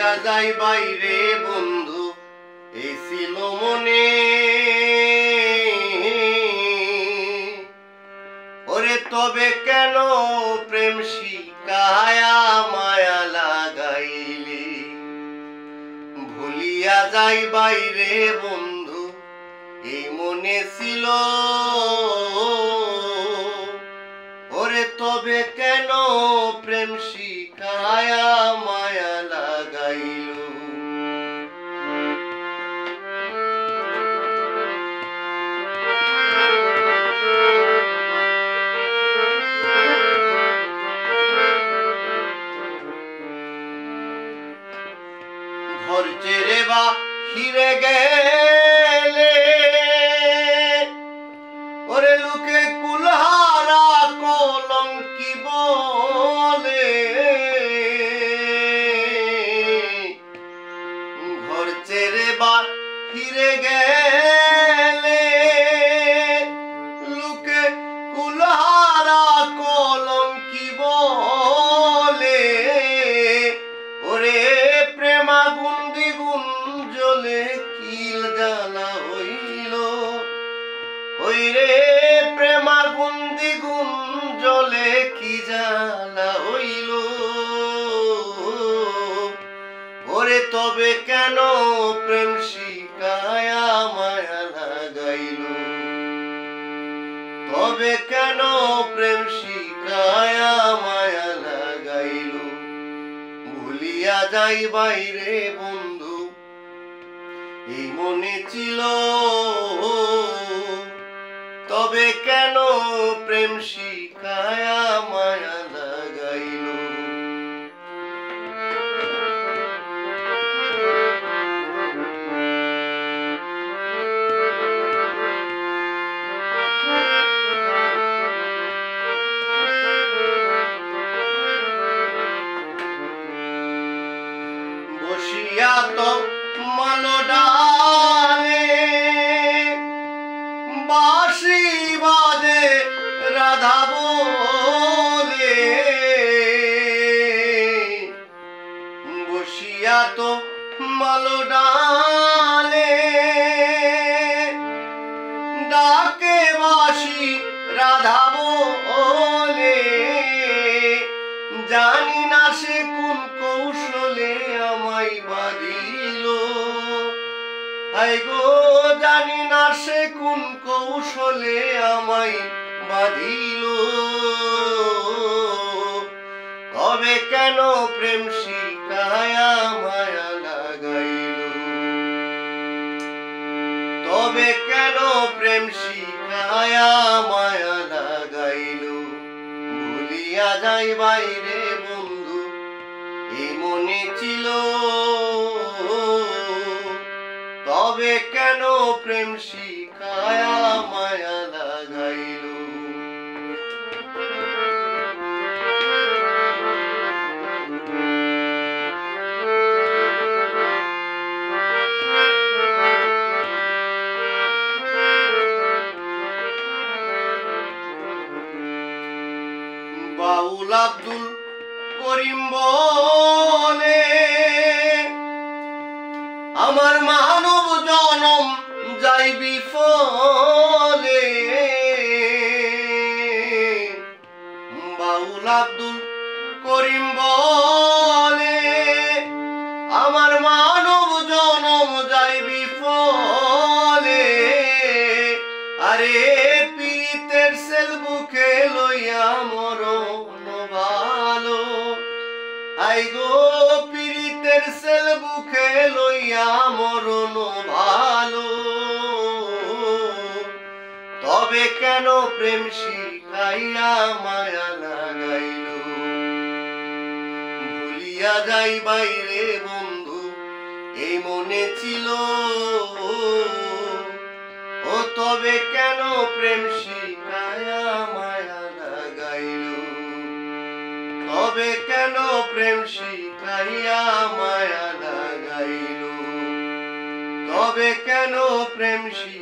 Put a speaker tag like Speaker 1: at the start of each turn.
Speaker 1: ভুলিয়া যাই বাইরে বন্ধু এই ছিল মনে। ওরে তবে কেন প্রেম শিখায়া মায়া লাগাইলি। ভুলিয়া যাই বাইরে বন্ধু এই মনে ছিল। ওরে তবে কেন প্রেম শিখায়া মায়া লাগাইল। ঘর ছেড়ে বাহিরে গেলে ওরে লোকে কুলহারা কলঙ্কি বলে। ঘর ছেড়ে বাহিরে গেলে লোকে কুলহারা কলঙ্কি বলে। ওরে প্রেমা গুন্দি গুন জ্বলে কিল জ্বালা হইল। ওই রে প্রেমা গুন্দি গুন জ্বলে কি জ্বালা হইল। ওরে তবে কেন প্রেম শিখায়া মায়া লাগাইল। তবে কেন প্রেম শিখায়া মায়া লাগাইল। ভুলিয়া যাই বাইরে বন্ধু এই মনে ছিল। তবে কেন প্রেম শিখায়া মায়া লাগাইল। বসিয়া তো মালো ডালে বাঁশি বাজে রাধা বলে। বসিয়া তো মালো ডালে ডাকে বাঁশি রাধা বলে। জানি না সে কোন কৌশলে আমায় বাঁধিল। আই গো জানি না সে কোন কৌশলে আমায় বাঁধিল। তবে কেন প্রেম শিখায়া মায়া লাগাইল। তবে কেন প্রেম শিখায়া মায়া লাগাইল। ভুলিয়া যাই বাইরে বন্ধু এই মনে ছিল। তবে কেন প্রেম শিখায়া মায়া লাগাইল। বাউল আব্দুল করিম বলে আমার মানব জনম যাই বিফলে। বাউল আব্দুল করিম বলে আমার মানব জনম যাই বিফলে। আরে পীড়িতের সেল বুকে লইয়া মরণ ভালো। আই গো পীড়িতের সেল বুকে লইয়া মরণ ভালো। তবে কেন প্রেম শিখাইয়া মায়া লাগাইল। ভুলিয়া যাই বাইরে বন্ধু এই মনে ছিল। ও তবে কেন প্রেম শিখায়া মায়া লাগাইল। তবে কেন প্রেম শিখাইয়া মায়া লাগাইল। তবে কেন প্রেম শিখাইয়া